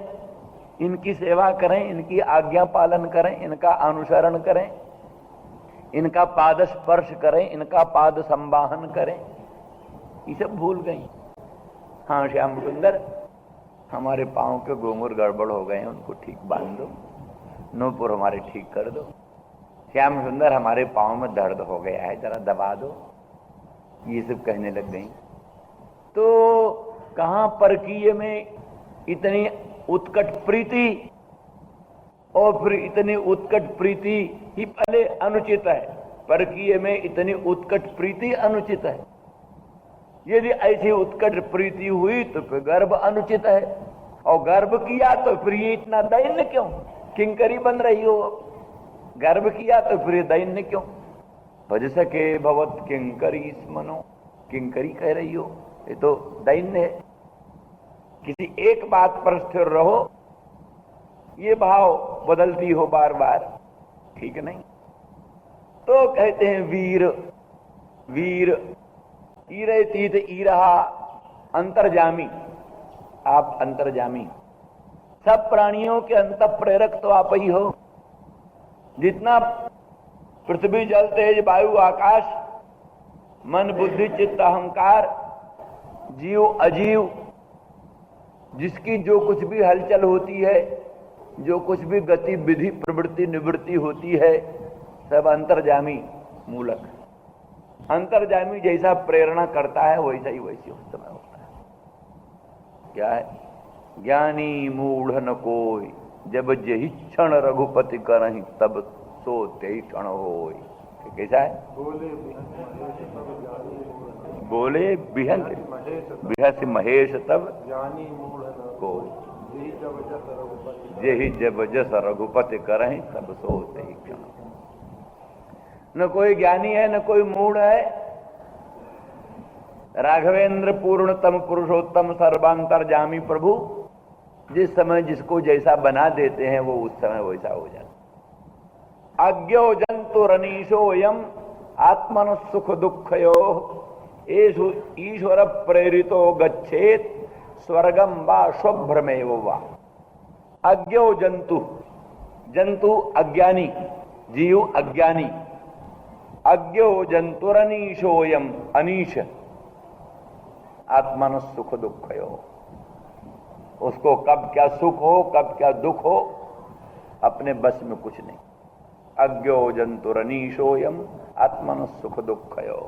B: इनकी सेवा करें, इनकी आज्ञा पालन करें, इनका अनुसरण करें, इनका पाद स्पर्श करें, इनका पाद संवाहन करें। ये सब भूल गई। हाँ श्याम सुंदर, हमारे पांव के घुंघरू गड़बड़ हो गए हैं, उनको ठीक बांध दो, नूपुर हमारे ठीक कर दो। श्याम सुंदर हमारे पांव में दर्द हो गया है, जरा दबा दो। ये सब कहने लग गई। तो कहां परकीय में इतनी उत्कट प्रीति, और फिर इतनी उत्कट प्रीति ही पहले अनुचित है। परकीय में इतनी उत्कट प्रीति अनुचित है। यदि ऐसी उत्कट प्रीति हुई तो फिर गर्भ अनुचित है, और गर्भ किया तो फिर ये इतना दैन्य क्यों? किंकरी बन रही हो, गर्भ किया तो फिर दैन्य क्यों? भज सके भवत किंकरी स्मनो, किंकरी कह रही हो, ये तो दैन्य है। किसी एक बात पर स्थिर रहो, ये भाव बदलती हो बार बार, ठीक नहीं। तो कहते हैं वीर, वीर ईरे तीत ईरहा अंतर्जामी, आप अंतर्जामी, सब प्राणियों के अंत प्रेरक तो आप ही हो। जितना पृथ्वी जल तेज वायु आकाश, मन बुद्धि चित्त अहंकार, जीव अजीव, जिसकी जो कुछ भी हलचल होती है, जो कुछ भी गति विधि प्रवृत्ति निवृत्ति होती है, सब अंतर्जामी मूलक। अंतर्जामी जैसा प्रेरणा करता है वैसा ही वैसे उस समय होता है। क्या है? ज्ञानी मूढ़ न कोई, जब जही क्षण रघुपति करहि तब सो ते क्षण होय। कैसा है? बोले बिहस महेश तब कोई, यही जब जस रघुपति करहि तब सो ते क्षण। न कोई ज्ञानी है, न कोई मूढ़ है। राघवेंद्र पूर्णतम पुरुषोत्तम सर्वांतरजामी प्रभु जिस समय जिसको जैसा बना देते हैं वो उस समय वैसा हो जाता। अज्ञो जंतु रनीशोयम आत्मन सुख दुखयो एषु ईश्वर प्रेरितो गच्छेत स्वर्गम वा स्वभ्रमेव वा। अज्ञो जंतु, जंतु अज्ञानी, जीव अज्ञानी। अज्ञो जंतुरनीशोयम, अनीश आत्मन सुख दुखयो, उसको कब क्या सुख हो कब क्या दुख हो अपने बस में कुछ नहीं। अज्ञो जंतुरनीशोयम आत्मन सुख दुखयो।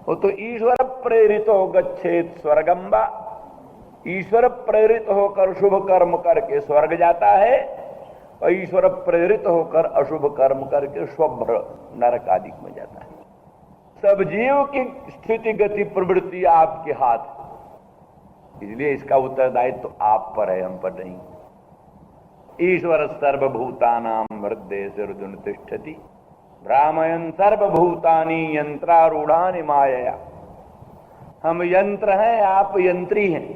B: वो तो ईश्वर प्रेरितो गच्छेत स्वर्गम वा, ईश्वर प्रेरित होकर शुभ कर्म करके स्वर्ग जाता है, और ईश्वर प्रेरित होकर अशुभ कर्म करके स्वभ्र नरक आदि में जाता है। सब जीव की स्थिति गति प्रवृत्ति आपके हाथ, इसलिए इसका उत्तरदायित्व तो आप पर है, हम पर नहीं। ईश्वर सर्वभूतानां हृदय सिर्जुन तिष्ठति भ्रामयन् सर्वभूतानि यंत्रारूढ़ानि मायया। हम यंत्र हैं, आप यंत्री हैं।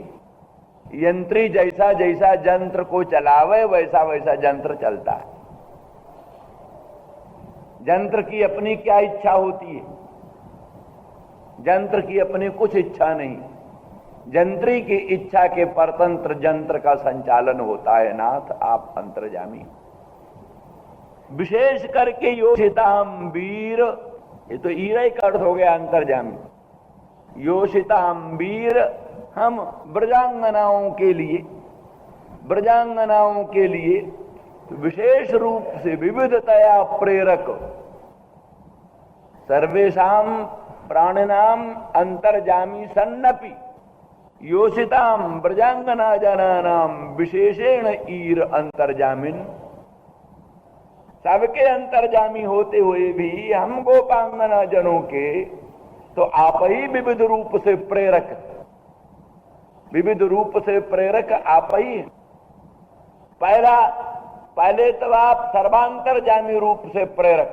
B: यंत्री जैसा जैसा यंत्र को चलावे वैसा वैसा यंत्र चलता है। यंत्र की अपनी क्या इच्छा होती है? यंत्र की अपनी कुछ इच्छा नहीं। यंत्री की इच्छा के परतंत्र यंत्र का संचालन होता है। नाथ आप अंतर्जामी। विशेष करके योषिताम वीर ये तो ईरई का अर्थ हो गया अंतर्जामी। योषिताम्बीर, हम ब्रजांगनाओं के लिए विशेष रूप से विविधतया प्रेरक, सर्वेषाम प्राणिनाम अंतर्जामी सन्नपि योषिताम ब्रजांगना जनानाम विशेषेण ईर अंतर्जामिन। सबके अंतर्जामी होते हुए भी हम गोपांगना जनों के तो आप ही विविध रूप से प्रेरक आप ही। पहले तो आप सर्वांतर्जामी रूप से प्रेरक,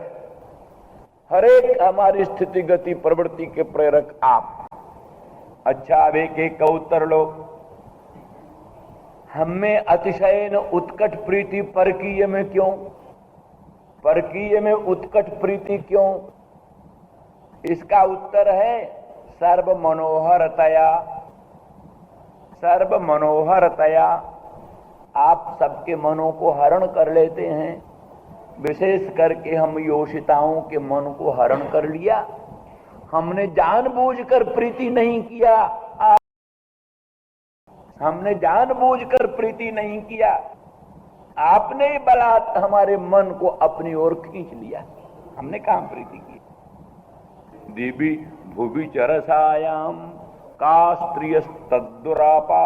B: हर एक हमारी स्थिति गति प्रवृत्ति के प्रेरक आप। अच्छा, अब एक एक का उत्तर लो। हमें अतिशयन उत्कट प्रीति परकीय में क्यों? परकीय में उत्कट प्रीति क्यों? इसका उत्तर है सर्व मनोहरतया आप सबके मनों को हरण कर लेते हैं। विशेष करके हम योषिताओं के मन को हरण कर लिया। हमने जानबूझकर प्रीति नहीं किया, हमने जानबूझकर प्रीति नहीं किया, आपने ही बलात् हमारे मन को अपनी ओर खींच लिया। हमने कहां प्रीति की? देवी भुवि चरसायाम का स्त्रियस्तद्दुरापा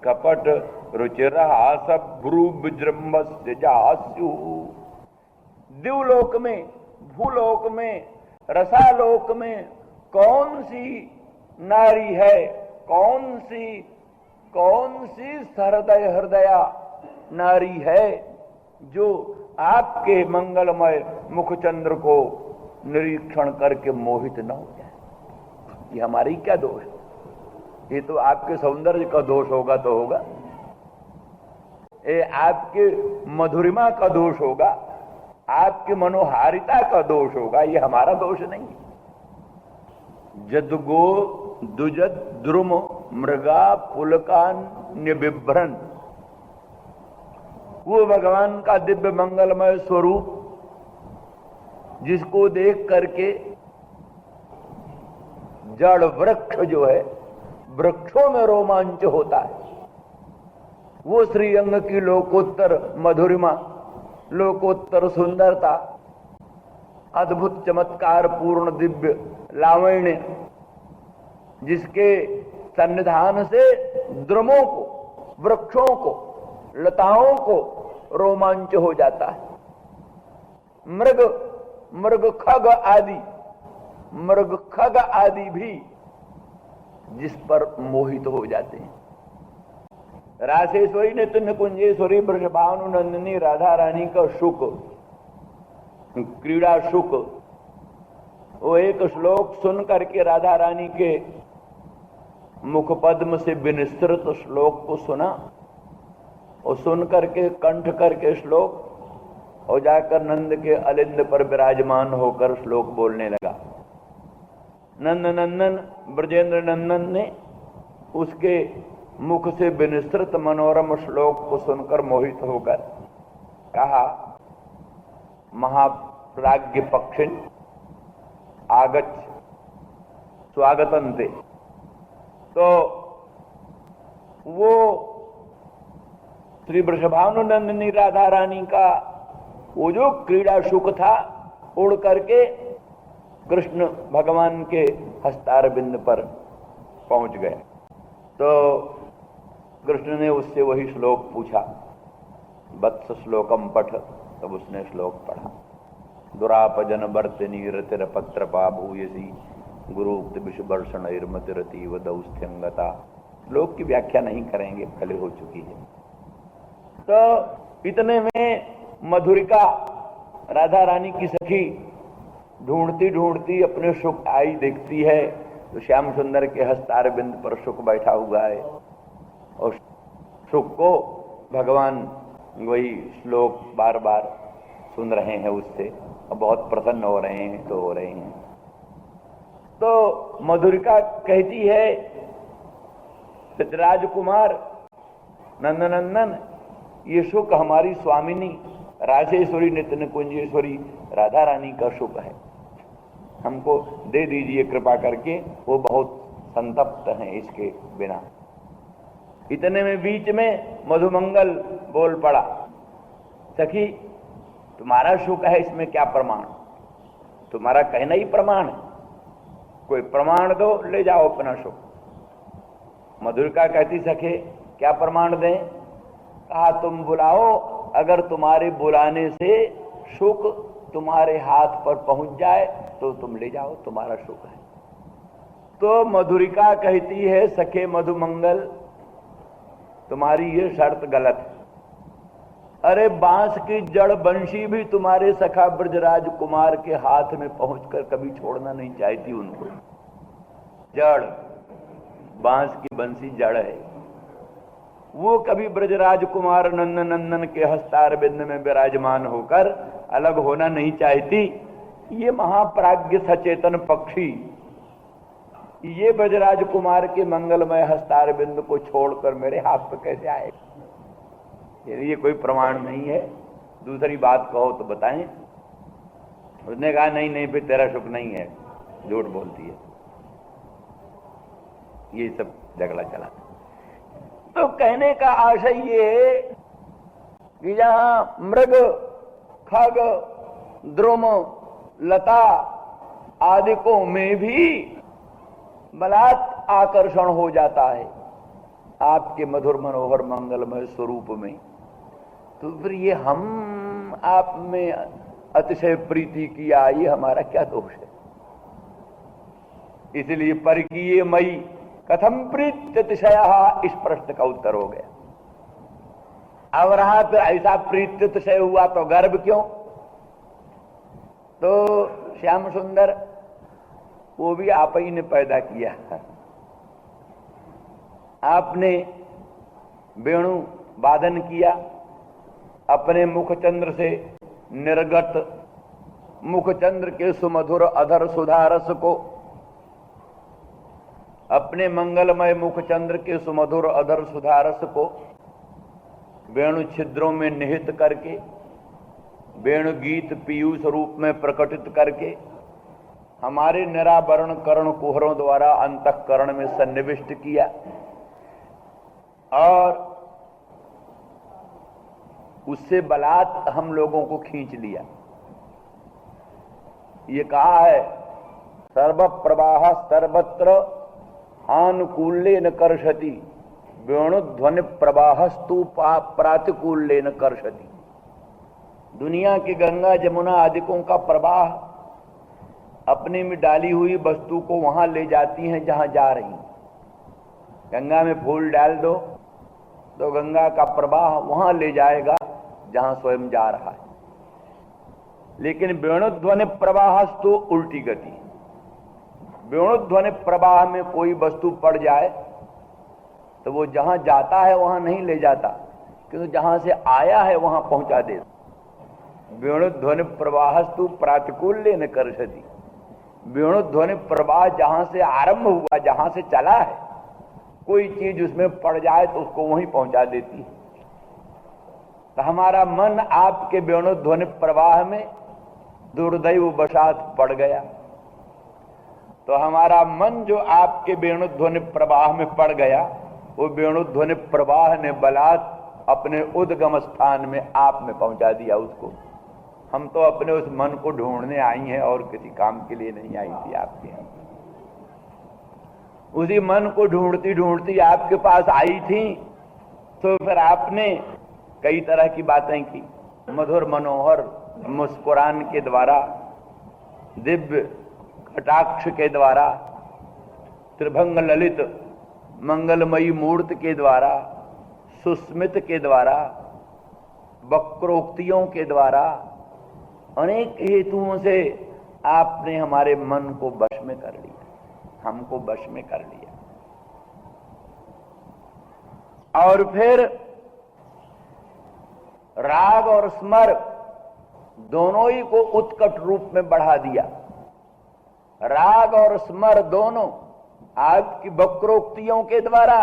B: कपट रुचिरहास भ्रू विजृंभस्य जास्यु। दिवलोक में, भूलोक में, रसालोक में कौन सी नारी है, कौन सी हृदया नारी है जो आपके मंगलमय मुखचंद्र को निरीक्षण करके मोहित न हो जाए? ये हमारी क्या दोष है? ये तो आपके सौंदर्य का दोष होगा तो होगा, ये आपके मधुरिमा का दोष होगा, आपकी मनोहारिता का दोष होगा, ये हमारा दोष नहीं। जदगो दुजद द्रुम मृगा पुलकान निबिभ्रन, वो भगवान का दिव्य मंगलमय स्वरूप जिसको देख करके जड़ वृक्ष जो है, वृक्षों में रोमांच होता है। वो श्रीअंग की लोकोत्तर मधुरिमा, लोकोत्तर सुंदरता, अद्भुत चमत्कार पूर्ण दिव्य लावण्य, जिसके सन्निधान से द्रुमों को, वृक्षों को, लताओं को रोमांच हो जाता है। मृग खग आदि भी जिस पर मोहित हो जाते हैं। रासेश्वरी नित्य कुंजेश्वरी वृषभानुनंदिनी राधा रानी का शुक, क्रीड़ा शुक, वो एक श्लोक सुन करके राधा रानी के मुख पद्म से विनिस्तृत श्लोक को सुना और सुन करके कंठ करके श्लोक, और जाकर नंद के अलिंद पर विराजमान होकर श्लोक बोलने लगा। नंद नंदन ब्रजेंद्र नंदन ने उसके मुख से विनिस्तृत मनोरम श्लोक को सुनकर मोहित होकर कहा, महाप्राज्ञ पक्षिन आगच्छ स्वागतंते। तो वो श्री वृषभानुनंदिनी राधा रानी का वो जो क्रीड़ा शुक था, उड़ करके कृष्ण भगवान के हस्तार बिंद पर पहुंच गए। तो कृष्ण ने उससे वही श्लोक पूछा, वत्स श्लोकम पठ। तब उसने श्लोक पढ़ा, दुरापजन वर्तिनी रतिर पत्र पा भूयसी गुरुक्त विषवर्षण इर्मतिरति वदौस्थ्यंगता। श्लोक की व्याख्या नहीं करेंगे, पहले हो चुकी है। तो इतने में मधुरिका राधा रानी की सखी ढूंढती ढूंढती अपने शुक आई, देखती है तो श्याम सुंदर के हस्तार बिंद पर शुक बैठा हुआ है, और शुक को भगवान वही श्लोक बार बार सुन रहे हैं उससे, और बहुत प्रसन्न हो रहे हैं। तो मधुरिका कहती है, राजकुमार नंदनंदन, ये शुक हमारी स्वामिनी राजेश्वरी नित्य कुंजेश्वरी राधा रानी का शुक है। हमको दे दीजिए कृपा करके, वो बहुत संतप्त हैं इसके बिना। इतने में बीच में मधुमंगल बोल पड़ा, सखी तुम्हारा सुख है, इसमें क्या प्रमाण? तुम्हारा कहना ही प्रमाण है, कोई प्रमाण दो, ले जाओ अपना सुख। मधुरिका कहती सखे क्या प्रमाण दें? कहा तुम बुलाओ, अगर तुम्हारे बुलाने से सुख तुम्हारे हाथ पर पहुंच जाए तो तुम ले जाओ, तुम्हारा सुख है। तो मधुरिका कहती है सखे मधुमंगल तुम्हारी ये शर्त गलत है। अरे बांस की जड़ बंशी भी तुम्हारे सखा ब्रजराज कुमार के हाथ में पहुंचकर कभी छोड़ना नहीं चाहती उनको। जड़, बांस की बंसी जड़ है, वो कभी ब्रजराज कुमार नंदन नंदन के हस्तारविंद में विराजमान होकर अलग होना नहीं चाहती। ये महाप्राज्ञ सचेतन पक्षी ये ब्रजराज कुमार के मंगलमय हस्तारविंद को छोड़कर मेरे हाथ पर कैसे आएगा? ये कोई प्रमाण नहीं है, दूसरी बात कहो तो बताएं। उसने कहा नहीं नहीं फिर तेरा सुख नहीं है, झूठ बोलती है। ये सब झगड़ा चला। तो कहने का आशय ये कि जहां मृग, खग, द्रुम, लता आदिकों में भी बलात् आकर्षण हो जाता है आपके मधुर मनोहर मंगलमय स्वरूप में, तो फिर ये हम आप में अतिशय प्रीति किया, ये हमारा क्या दोष है? इसलिए परकीय मई कथम प्रीत्यतिशय, इस प्रश्न का उत्तर हो गया। अब रहा फिर ऐसा प्रीत्यतिशय हुआ तो गर्व क्यों? तो श्याम सुंदर वो भी आप ही ने पैदा किया। आपने वेणु वादन किया, अपने मुखचंद्र से निर्गत मुखचंद्र के सुमधुर अधर सुधारस को, अपने मंगलमय मुखचंद्र के सुमधुर अधर सुधारस को वेणु छिद्रों में निहित करके, वेणु गीत पीयूष रूप में प्रकटित करके हमारे निरावरण कर्ण कुहरों द्वारा अंतःकरण में सन्निविष्ट किया और उससे बलात् हम लोगों को खींच लिया। ये कहा है सर्व प्रवाह सर्वत्र आनुकूल्येन कर्षति, वेणुध्वनि प्रवाहस्तु प्रातिकूल्येन कर्षति। दुनिया की गंगा जमुना आदिकों का प्रवाह अपने में डाली हुई वस्तु को वहां ले जाती हैं जहां जा रही। गंगा में फूल डाल दो तो गंगा का प्रवाह वहां ले जाएगा जहां स्वयं जा रहा है। लेकिन वेणुध्वनि प्रवाहस्तु उल्टी गति। वेणुध्वनि प्रवाह में कोई वस्तु पड़ जाए तो वो जहां जाता है वहां नहीं ले जाता, क्योंकि जहां से आया है वहां पहुंचा देता। वेणुध्वनि प्रवाहस्तु प्रातिकूल्येन कर्षति। वेणुध्वनि प्रवाह जहां से आरंभ हुआ, जहां से चला है, कोई चीज उसमें पड़ जाए तो उसको वहीं पहुंचा देती है। तो हमारा मन आपके वेणुध्वनि प्रवाह में दुर्दैव वशात पड़ गया। तो हमारा मन जो आपके वेणुध्वनि प्रवाह में पड़ गया, वो वेणुध्वनि प्रवाह ने बलात् अपने उद्गम स्थान में आप में पहुंचा दिया उसको। हम तो अपने उस मन को ढूंढने आई हैं और किसी काम के लिए नहीं आई थी आपके यहाँ। उसी मन को ढूंढती ढूंढती आपके पास आई थी, तो फिर आपने कई तरह की बातें की। मधुर मनोहर मुस्कुरान के द्वारा, दिव्य कटाक्ष के द्वारा, त्रिभंग ललित मंगलमयी मूर्त के द्वारा, सुस्मित के द्वारा, वक्रोक्तियों के द्वारा, अनेक हेतुओं से आपने हमारे मन को वश में कर लिया, हमको वश में कर लिया। और फिर राग और स्मर दोनों ही को उत्कट रूप में बढ़ा दिया। राग और स्मर दोनों आपकी वक्रोक्तियों के द्वारा,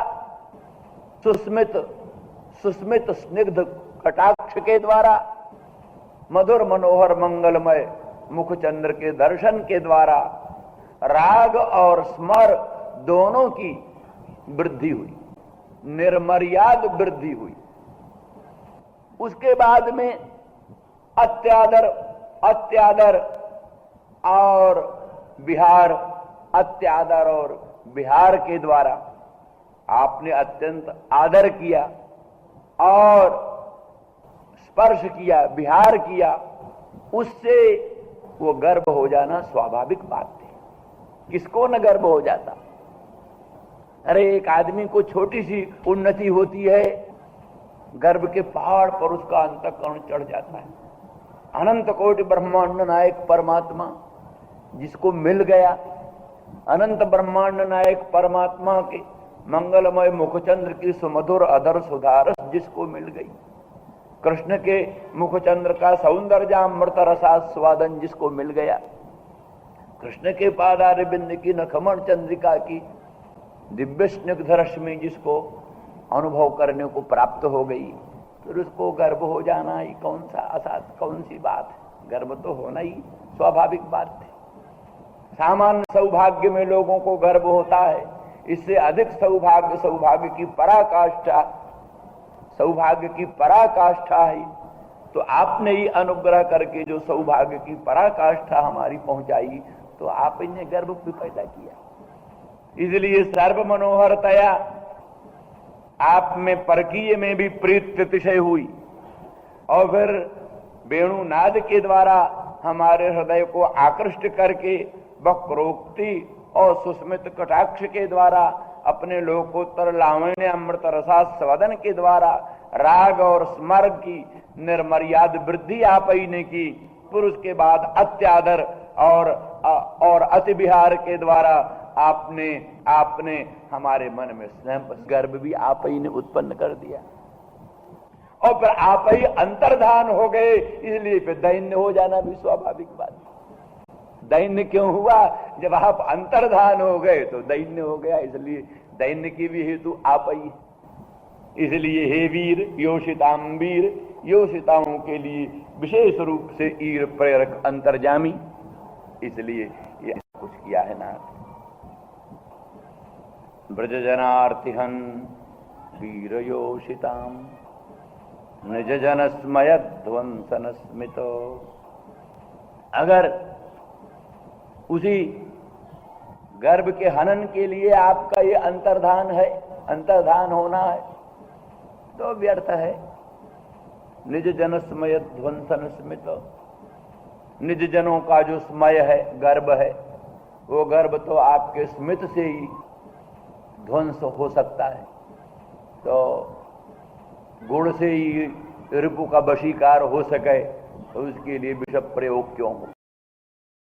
B: सुस्मित स्निग्ध कटाक्ष के द्वारा, मधुर मनोहर मंगलमय मुखचंद्र के दर्शन के द्वारा राग और स्मर दोनों की वृद्धि हुई, निर्मर्याद वृद्धि हुई। उसके बाद में अत्यादर अत्यादर और विहार, अत्यादर और विहार के द्वारा आपने अत्यंत आदर किया और स्पर्श किया, विहार किया, उससे वो गर्भ हो जाना स्वाभाविक बात थी। किसको न गर्भ हो जाता। अरे एक आदमी को छोटी सी उन्नति होती है, गर्भ के पहाड़ पर उसका अंतःकरण चढ़ जाता है। अनंत कोटि ब्रह्मांड नायक परमात्मा जिसको मिल गया, अनंत ब्रह्मांड नायक परमात्मा के मंगलमय मुखचंद्र की सुमधुर अधर सुधारस जिसको मिल गई, कृष्ण के मुखचंद्र का सौंदर्यामृत रसास्वादन जिसको मिल गया, कृष्ण के पादार बिंद की नखमण चंद्रिका की दिव्य स्निग्ध रश्मि जिसको अनुभव करने को प्राप्त हो गई, फिर उसको गर्भ हो जाना ही कौन सी बात है। गर्भ तो होना ही स्वाभाविक बात है। सामान्य सौभाग्य में लोगों को गर्भ होता है, इससे अधिक सौभाग्य की पराकाष्ठा, सौभाग्य की पराकाष्ठा है। तो आपने ही अनुग्रह करके जो सौभाग्य की पराकाष्ठा हमारी पहुंचाई, तो आप इन्हें गर्भ भी पैदा किया। इसलिए सर्व मनोहरतया आप में परकीय में भी प्रीत अतिशय हुई और फिर वेणुनाद के द्वारा हमारे हृदय को आकृष्ट करके वक्रोक्ति और सुस्मित कटाक्ष के द्वारा अपने लोकोत्तर लावण्य अमृत रसास्वादन के द्वारा राग और स्मर्ग की निर्मर्याद वृद्धि आप ही ने की। फिर उसके बाद अत्यादर और अति विहार के द्वारा आपने हमारे मन में स्नेह गर्भ भी आप ही ने उत्पन्न कर दिया और फिर आप ही अंतर्धान हो गए। इसलिए फिर दैन्य हो जाना भी स्वाभाविक बात। दैन्य क्यों हुआ? जब आप अंतर्धान हो गए तो दैन्य हो गया। इसलिए दैन्य की भी हेतु आप ही। इसलिए हे वीर योषितांबीर, योषिताओं के लिए विशेष रूप से ईर प्रेरक अंतर्जामी, इसलिए ये कुछ किया है नाथ। ब्रज जनार्तिहन वीर योषिताम निज जन स्मय ध्वंसन स्मितो। अगर उसी गर्भ के हनन के लिए आपका ये अंतर्धान होना है तो व्यर्थ है। निज जन स्मय ध्वंसन स्मित, निज जनों का जो स्मय है, गर्भ है, वो गर्भ तो आपके स्मित से ही ध्वंस हो सकता है। तो गुण से ही रिपु का वशीकार हो सके तो उसके लिए विष प्रयोग क्यों हो?